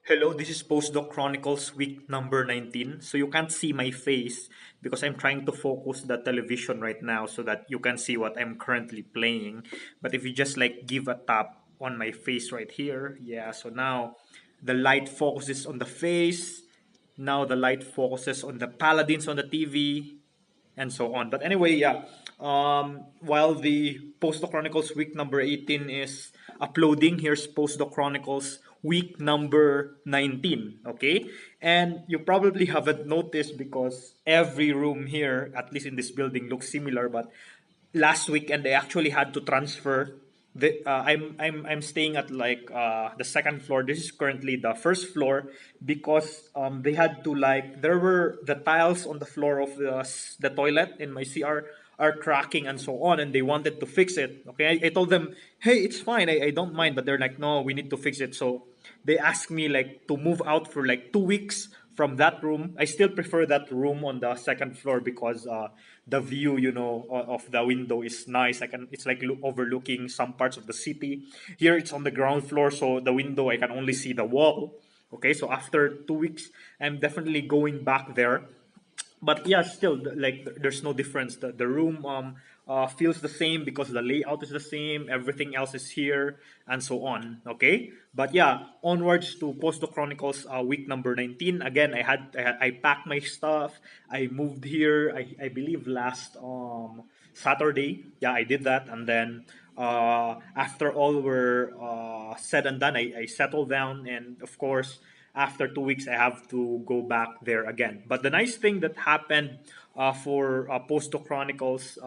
Hello, this is Postdoc Chronicles week number 19. So you can't see my face because I'm trying to focus the television right now so that you can see what I'm currently playing. But if you just like give a tap on my face right here, yeah, so now the light focuses on the face. Now the light focuses on the paladins on the TV and so on. But anyway, yeah. While the Postdoc Chronicles week number 18 is uploading, here's Postdoc Chronicles week number 19. Okay, and you probably haven't noticed because every room here, at least in this building, looks similar. But last weekend, they actually had to transfer. I'm staying at like the second floor. This is currently the first floor because they had to like there were the tiles on the floor of the toilet in my CR are cracking and so on, and they wanted to fix it. Okay, I told them, hey, it's fine, I don't mind, but they're like, no, we need to fix it. So they asked me like to move out for like 2 weeks from that room. I still prefer that room on the second floor because the view, of the window is nice. It's like overlooking some parts of the city. Here it's on the ground floor, so the window I can only see the wall. Okay, so after 2 weeks, I'm definitely going back there, but yeah, still like there's no difference. The room feels the same because the layout is the same, everything else is here and so on. Okay, but yeah, onwards to Posto Chronicles week number 19. Again, I packed my stuff. I moved here, I believe last Saturday. Yeah, I did that, and then after all were said and done, I settled down, and of course after 2 weeks I have to go back there again. But the nice thing that happened for Posto Chronicles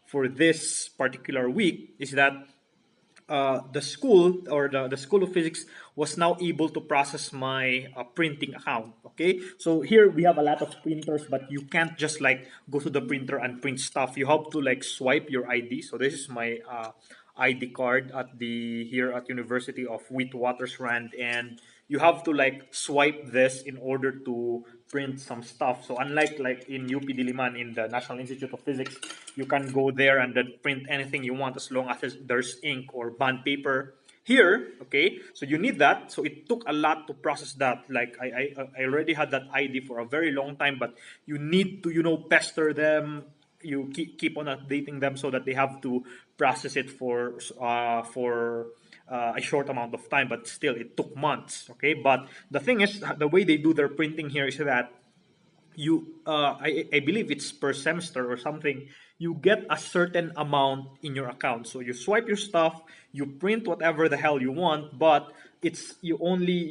for this particular week is that the school or the School of Physics was now able to process my printing account. Okay, so here we have a lot of printers, but you can't just like go to the printer and print stuff. You have to like swipe your ID. So this is my ID card at the here at University of Witwatersrand, and you have to like swipe this in order to print some stuff. So unlike like in UP Diliman in the National Institute of Physics, you can go there and then print anything you want as long as there's ink or bond paper. Here, okay, so you need that. So it took a lot to process that. Like I already had that ID for a very long time, but you need to pester them. You keep on updating them so that they have to process it for a short amount of time, but still it took months. Okay, but the thing is, the way they do their printing here is that I believe it's per semester or something. You get a certain amount in your account, so you swipe your stuff, you print whatever the hell you want, but you're only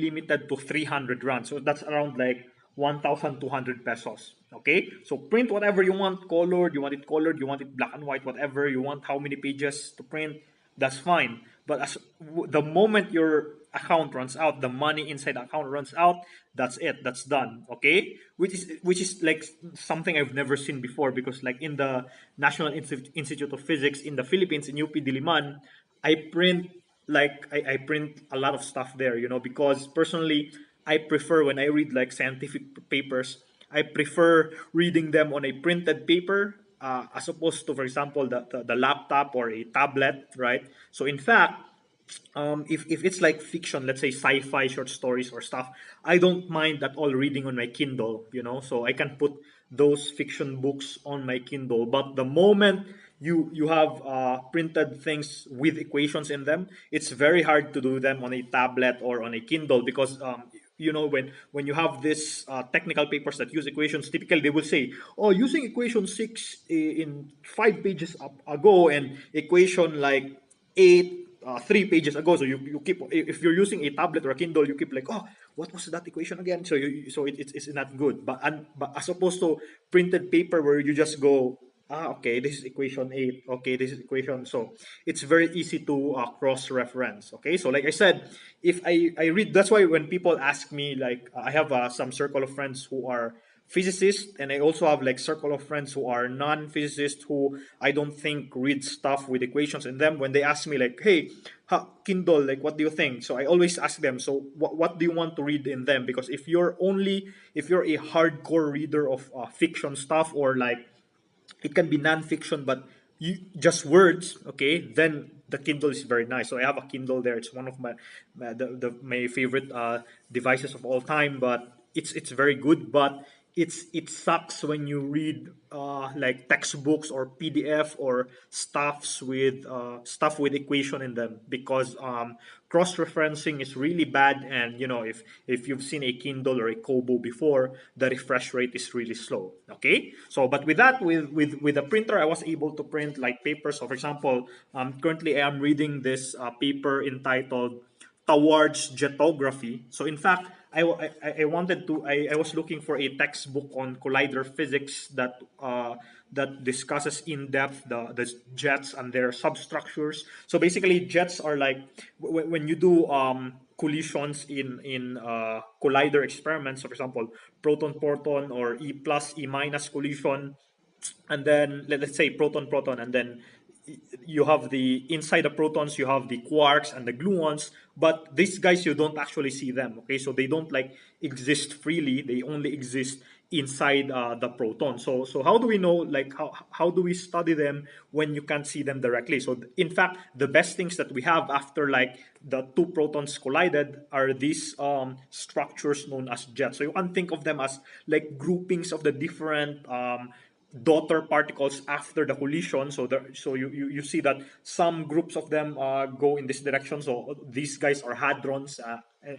limited to 300 rand, so that's around like 1,200 pesos. Okay, so print whatever you want, colored, you want it black and white, whatever you want, how many pages to print, that's fine. But the moment your account runs out, the money inside the account runs out, that's it, that's done. Okay, which is like something I've never seen before, because like in the National Institute of Physics in the Philippines in UP Diliman, I print a lot of stuff there, because personally I prefer when I read like scientific papers, I prefer reading them on a printed paper as opposed to, for example, the laptop or a tablet, right? So in fact, if it's like fiction, let's say sci-fi short stories or stuff, I don't mind at all reading on my Kindle, so I can put those fiction books on my Kindle. But the moment you have printed things with equations in them, it's very hard to do them on a tablet or on a Kindle, because when you have this technical papers that use equations, typically they will say, oh, using equation 6 in 5 pages ago, and equation like 8 3 pages ago. So you keep, if you're using a tablet or a Kindle, you keep like, oh, what was that equation again? So it's not good. But as opposed to printed paper where you just go, okay, this is equation 8, okay, this is equation. So it's very easy to cross reference. Okay, so like I said, if I read, that's why when people ask me, like I have some circle of friends who are physicists, and I also have like circle of friends who are non-physicists, who I don't think read stuff with equations in them. When they ask me like, hey, Kindle, like what do you think? So I always ask them, so what do you want to read in them? Because if you're a hardcore reader of fiction stuff, or like it can be non-fiction but just words, okay, then the Kindle is very nice. So I have a Kindle there. It's one of my favorite devices of all time. But it's very good. But it sucks when you read like textbooks or PDF or stuff with equation in them, because cross referencing is really bad. And if you've seen a Kindle or a Kobo before, the refresh rate is really slow. Okay, so but with that, with a printer, I was able to print like papers. So for example, currently I am reading this paper entitled Towards Jetography. So in fact, I wanted to I was looking for a textbook on collider physics that discusses in depth the jets and their substructures. So basically, jets are like when you do collisions in collider experiments. So for example, proton proton or E plus E minus collision, and then let's say proton proton, and then you have the inside the protons, you have the quarks and the gluons, but these guys, you don't actually see them. Okay, so they don't like exist freely, they only exist inside the proton. So how do we know, like how do we study them when you can't see them directly? So in fact, the best things that we have after like the two protons collided are these structures known as jets. So you can think of them as like groupings of the different daughter particles after the collision. So you see that some groups of them go in this direction. So these guys are hadrons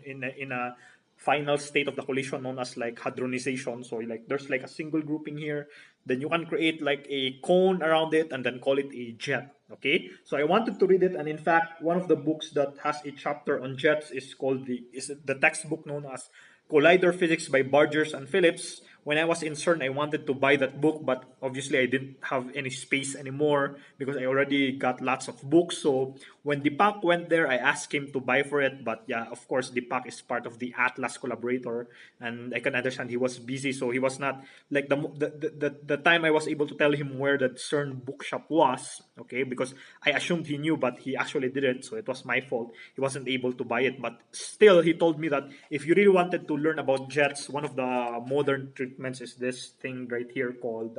in a final state of the collision known as like hadronization. So like there's like a single grouping here. Then you can create like a cone around it and then call it a jet. Okay. So I wanted to read it, and in fact, one of the books that has a chapter on jets is the textbook known as Collider Physics by Bargers and Phillips. When I was in CERN, I wanted to buy that book, but obviously I didn't have any space anymore because I already got lots of books. So when Deepak went there, I asked him to buy for it. But yeah, of course, Deepak is part of the Atlas collaborator, and I can understand he was busy, so he was not like the time I was able to tell him where the CERN bookshop was. Okay, because I assumed he knew, but he actually didn't, so it was my fault. He wasn't able to buy it, but still, he told me that if you really wanted to learn about jets, one of the modern treatments is this thing right here called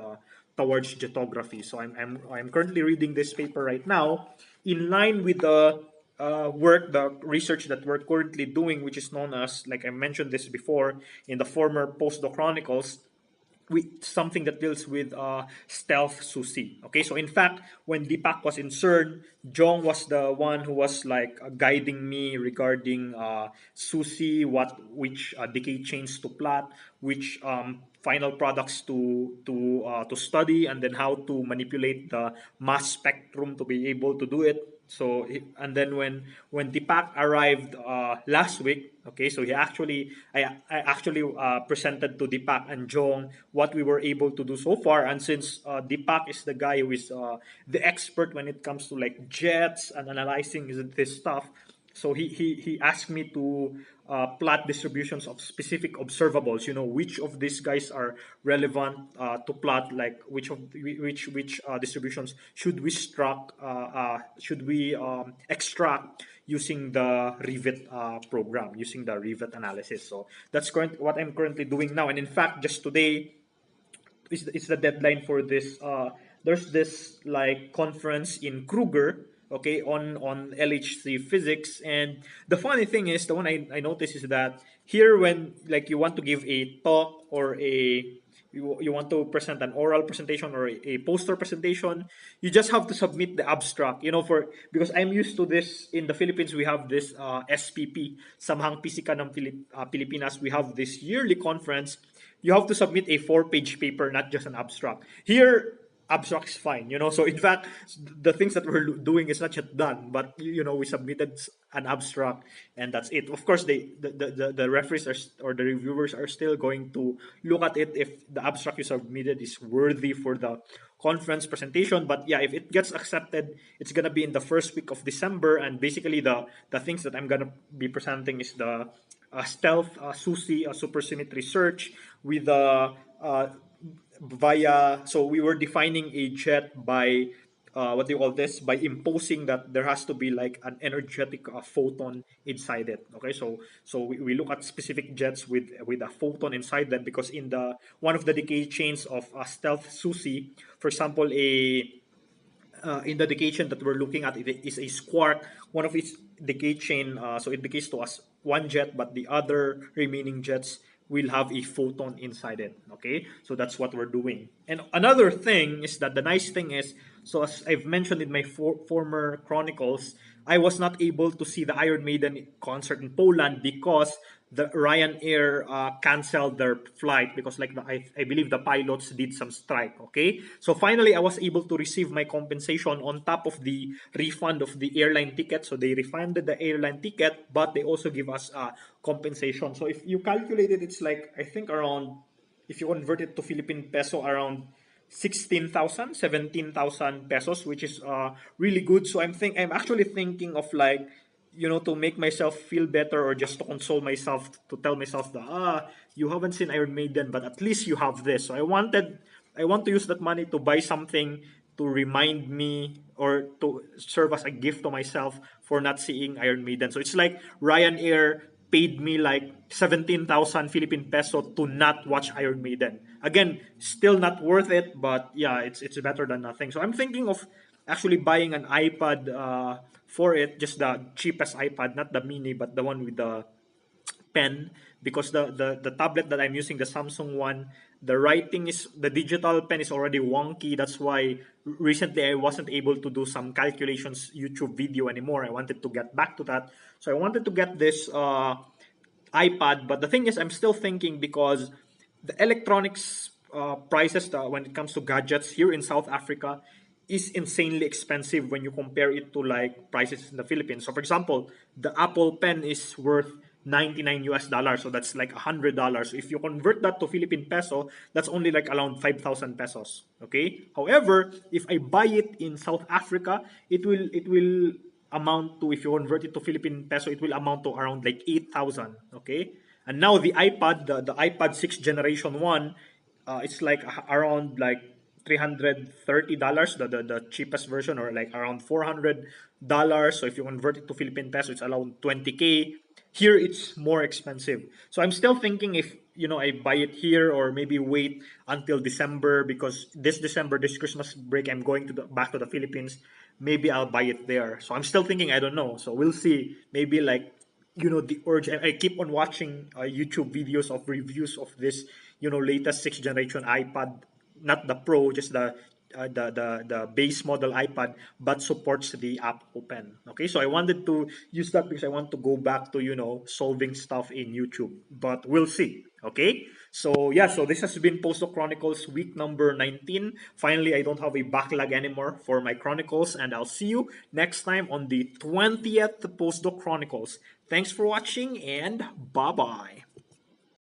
Towards Jetography. So I'm currently reading this paper right now, in line with the research that we're currently doing, which is known as, like I mentioned this before, in the former Postdoc Chronicles, with something that deals with stealth sushi. Okay, so in fact, when Deepak was in CERN, Jong was the one who was like guiding me regarding sushi, which decay chains to plot, which final products to study, and then how to manipulate the mass spectrum to be able to do it. So and then when Deepak arrived last week, okay, so I actually presented to Deepak and Jong what we were able to do so far. And since Deepak is the guy who is the expert when it comes to like jets and analyzing this stuff, so he asked me to plot distributions of specific observables. Which of these guys are relevant to plot, like which distributions should we extract using the Rivet program, using the Rivet analysis. So that's what I'm currently doing now. And in fact, just today is the deadline for this. There's this like conference in Kruger, okay, on LHC physics. And the funny thing is, the one I noticed is that here, when like you want to give a talk or you want to present an oral presentation or a poster presentation, you just have to submit the abstract. For because I'm used to this in the Philippines, we have this SPP, Samhang Pisika ng Pilipinas. We have this yearly conference. You have to submit a 4-page paper, not just an abstract. Here, abstract is fine. So in fact, the things that we're doing is not yet done, but we submitted an abstract, and that's it. Of course, the referees or the reviewers are still going to look at it if the abstract you submitted is worthy for the conference presentation. But yeah, if it gets accepted, it's gonna be in the first week of December, and basically the things that I'm gonna be presenting is the stealth SUSI supersymmetry search with so we were defining a jet by what do you call this, by imposing that there has to be like an energetic photon inside it. Okay, so we look at specific jets with a photon inside them, because in the one of the decay chains of stealth SUSI, for example, in the decay chain that we're looking at, it is a squark. One of its decay chain, so it decays to us one jet, but the other remaining jets will have a photon inside it. Okay, so that's what we're doing. And another thing is that the nice thing is, so as I've mentioned in my former chronicles, I was not able to see the Iron Maiden concert in Poland because the Ryanair canceled their flight because like I believe the pilots did some strike. Okay, so finally I was able to receive my compensation on top of the refund of the airline ticket. So they refunded the airline ticket, but they also give us compensation. So if you calculate it, it's like I think around, if you convert it to Philippine peso, around 16,000, 17,000 pesos, which is really good. So I'm actually thinking of like, to make myself feel better or just to console myself, to tell myself that you haven't seen Iron Maiden, but at least you have this. So I want to use that money to buy something to remind me or to serve as a gift to myself for not seeing Iron Maiden. So it's like Ryanair paid me like 17,000 Philippine peso to not watch Iron Maiden. Again, still not worth it, but yeah, it's better than nothing. So I'm thinking of actually buying an iPad for it, just the cheapest iPad, not the mini, but the one with the pen, because the tablet that I'm using, the Samsung one, the digital pen is already wonky. That's why recently I wasn't able to do some calculations YouTube video anymore. I wanted to get back to that. So I wanted to get this iPad, but the thing is, I'm still thinking because the electronics prices when it comes to gadgets here in South Africa is insanely expensive when you compare it to like prices in the Philippines. So, for example, the Apple Pen is worth 99 US dollars, so that's like $100. So if you convert that to Philippine peso, that's only like around 5,000 pesos. Okay. However, if I buy it in South Africa, it will amount to, if you convert it to Philippine peso, it will amount to around like 8,000. Okay. And now the iPad, the iPad 6th generation one, it's like around like $330, the cheapest version, or like around $400. So if you convert it to Philippine peso, it's around 20K. Here it's more expensive. So I'm still thinking if I buy it here or maybe wait until December, because this Christmas break I'm going to back to the Philippines. Maybe I'll buy it there. So I'm still thinking, I don't know. So we'll see. Maybe like the urge. I keep on watching YouTube videos of reviews of this latest 6th generation iPad, not the Pro, just the base model iPad, but supports the Apple Pen. Okay, so I wanted to use that because I want to go back to solving stuff in YouTube, but we'll see. Okay, so yeah, so this has been Postdoc Chronicles week number 19. Finally, I don't have a backlog anymore for my chronicles, and I'll see you next time on the 20th Postdoc Chronicles. Thanks for watching, and bye bye.